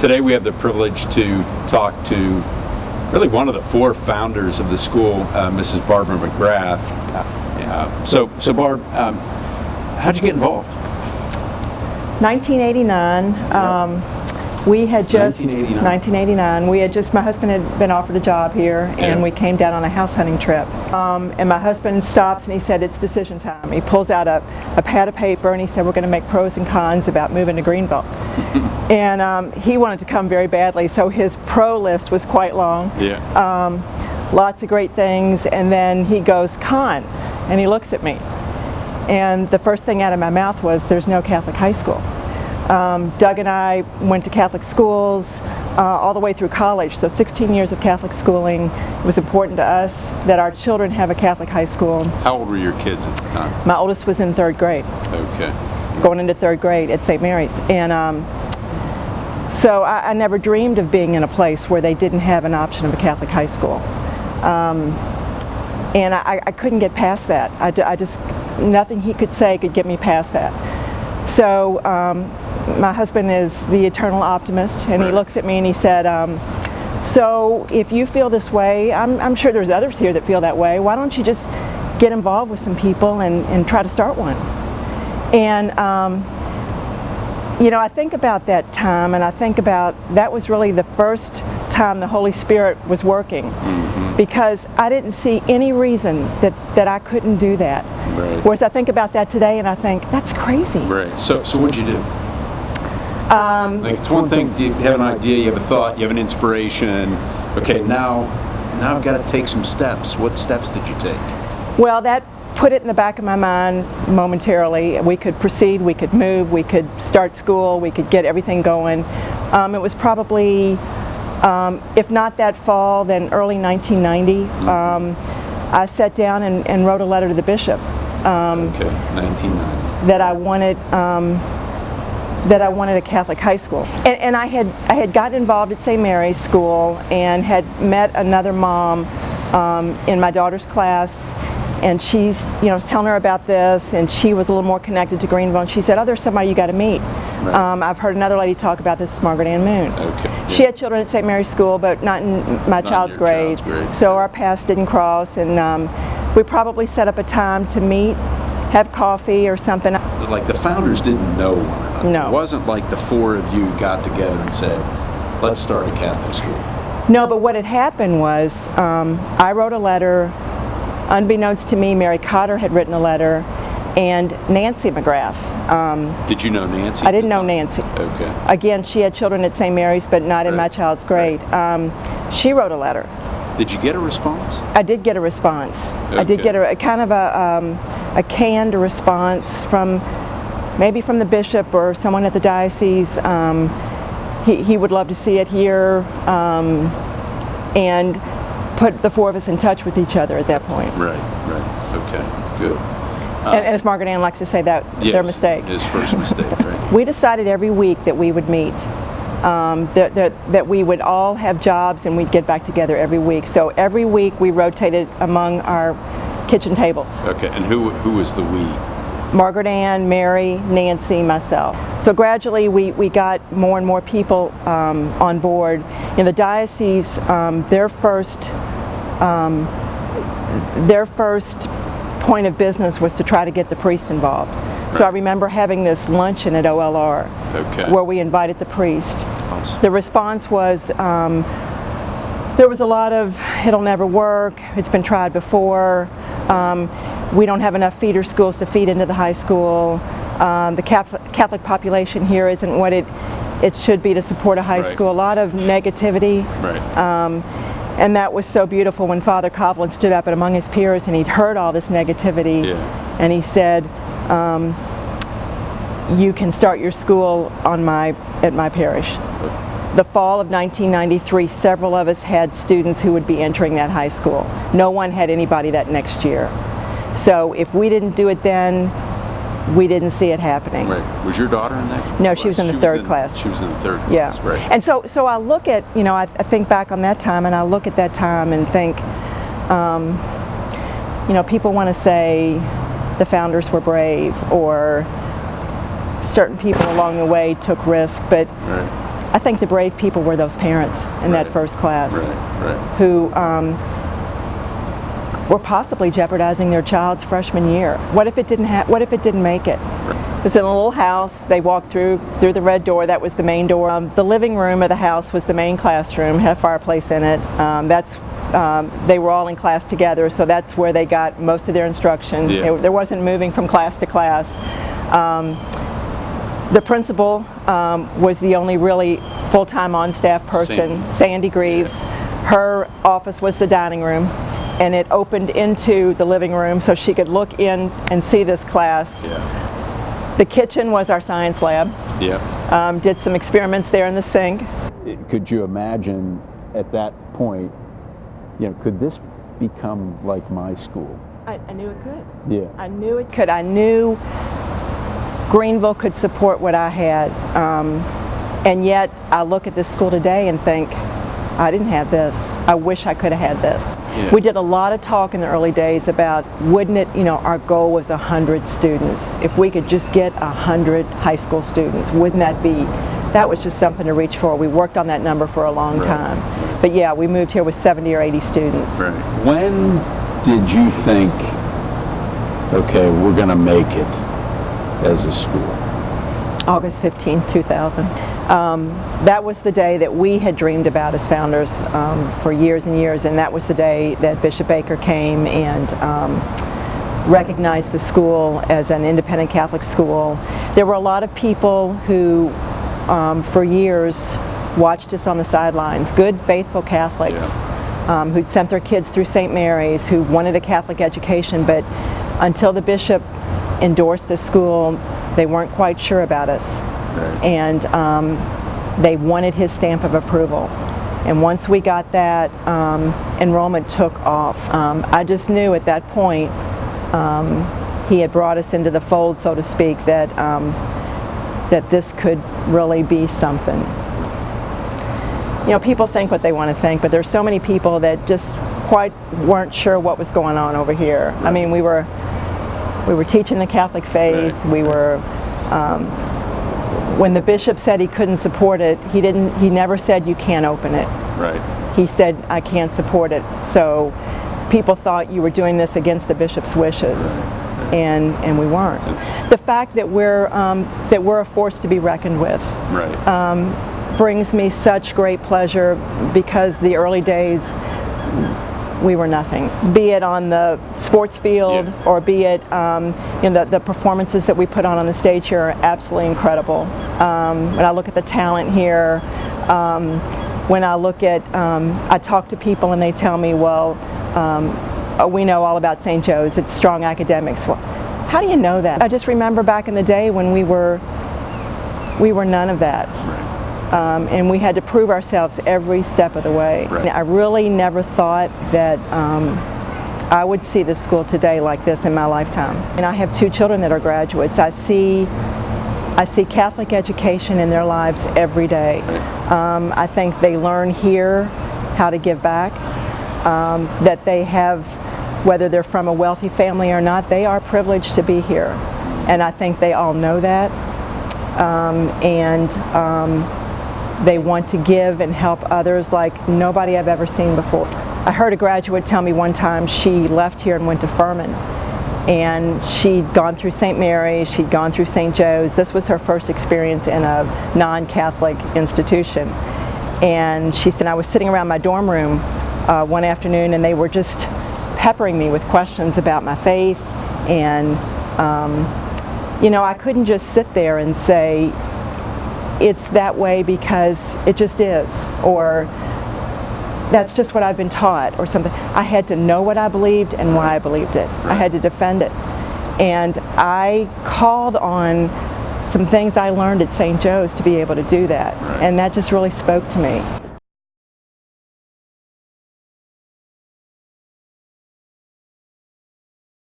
Today we have the privilege to talk to really one of the four founders of the school, Mrs. Barbara McGrath. So Barb, how'd you get involved? 1989. We had just 1989. We had just, my husband had been offered a job here, and we came down on a house hunting trip. And my husband stops and he said, "It's decision time." He pulls out a pad of paper and he said, "We're going to make pros and cons about moving to Greenville." And he wanted to come very badly, so his pro list was quite long. Lots of great things, and then he goes, "Con," and he looks at me. And the first thing out of my mouth was, "There's no Catholic high school." Doug and I went to Catholic schools all the way through college, so 16 years of Catholic schooling. It was important to us that our children have a Catholic high school. How old were your kids at the time? My oldest was in 3rd grade. Okay. Going into 3rd grade at St. Mary's. And so I never dreamed of being in a place where they didn't have an option of a Catholic high school. And I couldn't get past that. I just, nothing he could say could get me past that. So my husband is the eternal optimist, and he looks at me and he said, "So if you feel this way, I'm sure there's others here that feel that way, why don't you just get involved with some people and try to start one?" And you know, I think about that time, and I think about that was really the first time the Holy Spirit was working, because I didn't see any reason that I couldn't do that. Whereas I think about that today and I think, that's crazy. So what'd you do? Like, it's one thing, you have an idea, you have a thought, you have an inspiration. Okay, now I've got to take some steps. What steps did you take? Well, that put it in the back of my mind momentarily. We could proceed, we could move, we could start school, we could get everything going. It was probably, if not that fall, then early 1990. I sat down and wrote a letter to the bishop. Okay, 1990. That I wanted a Catholic high school. And I had gotten involved at St. Mary's School and had met another mom in my daughter's class, and she's, you know, was telling her about this, and she was a little more connected to Greenville, and she said, "Oh, there's somebody you got to meet." I've heard another lady talk about this, Margaret Ann Moon. She had children at St. Mary's School, but not in my child's grade. So our paths didn't cross, and we probably set up a time to meet, have coffee or something. Like, the founders didn't know one another. No. It wasn't like the four of you got together and said, "Let's start a Catholic school." No, but what had happened was I wrote a letter. Unbeknownst to me, Mary Cotter had written a letter, and Nancy McGrath. Did you know Nancy? I didn't know Nancy. Okay. Again, she had children at St. Mary's, but not in my child's grade. She wrote a letter. Did you get a response? I did get a response. Okay. I did get a kind of a canned response from maybe from the bishop or someone at the diocese. He would love to see it here, and put the four of us in touch with each other at that point. Right. Okay, good. And as Margaret Ann likes to say, that their mistake. His first mistake, right? We decided every week that we would meet, that we would all have jobs and we'd get back together every week. So every week we rotated among our kitchen tables. Okay, and who was the we? Margaret Ann, Mary, Nancy, myself. So gradually we got more and more people on board. In the diocese, their first point of business was to try to get the priest involved. So I remember having this luncheon at OLR where we invited the priest. The response was, there was a lot of, "It'll never work, it's been tried before, we don't have enough feeder schools to feed into the high school, the Catholic population here isn't what it should be to support a high school." A lot of negativity. And that was so beautiful when Father Coughlin stood up and among his peers, and he'd heard all this negativity, and he said, "You can start your school at my parish." The fall of 1993, several of us had students who would be entering that high school. No one had anybody that next year. So if we didn't do it then, we didn't see it happening. Right. Was your daughter in that class? No, she was in the third class. She was in the third class, yeah. Right. And so I look at, you know, I think back on that time, and I look at that time and think, you know, people want to say the founders were brave, or certain people along the way took risk, but I think the brave people were those parents in that first class who were possibly jeopardizing their child's freshman year. What if it didn't make it? It was in a little house. They walked through the red door. That was the main door. The living room of the house was the main classroom. Had a fireplace in it. They were all in class together, so that's where they got most of their instruction. Yeah. There wasn't moving from class to class. The principal was the only really full-time on-staff person, Sandy Greaves. Her office was the dining room, and it opened into the living room so she could look in and see this class. Yeah. The kitchen was our science lab. Yeah. Did some experiments there in the sink. Could you imagine at that point, could this become like my school? I knew it could. Yeah. I knew it could. I knew Greenville could support what I had. And yet I look at this school today and think, I didn't have this. I wish I could have had this. Yeah. We did a lot of talk in the early days about, wouldn't it, our goal was 100 students. If we could just get 100 high school students, wouldn't that was just something to reach for. We worked on that number for a long time. But yeah, we moved here with 70 or 80 students. Right. When did you think, okay, we're going to make it as a school? August 15, 2000. That was the day that we had dreamed about as founders for years and years, and that was the day that Bishop Baker came and recognized the school as an independent Catholic school. There were a lot of people who, for years, watched us on the sidelines, good, faithful Catholics who'd sent their kids through St. Mary's, who wanted a Catholic education, but until the bishop endorsed this school, they weren't quite sure about us. And they wanted his stamp of approval. And once we got that, enrollment took off. I just knew at that point he had brought us into the fold, so to speak, that that this could really be something. People think what they want to think, but there's so many people that just quite weren't sure what was going on over here. I mean, we were teaching the Catholic faith. We were. When the bishop said he couldn't support it, he never said you can't open it. Right. He said I can't support it. So people thought you were doing this against the bishop's wishes, and we weren't. The fact that we're a force to be reckoned with brings me such great pleasure, because the early days we were nothing. Be it on the sports field or be it the performances that we put on the stage here are absolutely incredible. When I look at the talent here, when I look at, I talk to people and they tell me, well, we know all about St. Joe's, it's strong academics. Well, how do you know that? I just remember back in the day when we were none of that. And we had to prove ourselves every step of the way. I really never thought that I would see this school today like this in my lifetime. And I have 2 children that are graduates. I see Catholic education in their lives every day. I think they learn here how to give back, that they have, whether they're from a wealthy family or not, they are privileged to be here. And I think they all know that. They want to give and help others like nobody I've ever seen before. I heard a graduate tell me one time she left here and went to Furman, and she'd gone through St. Mary's, she'd gone through St. Joe's. This was her first experience in a non-Catholic institution. And she said, I was sitting around my dorm room one afternoon, and they were just peppering me with questions about my faith, and I couldn't just sit there and say, it's that way because it just is, or that's just what I've been taught, or something. I had to know what I believed and why I believed it. I had to defend it. And I called on some things I learned at St. Joe's to be able to do that. And that just really spoke to me.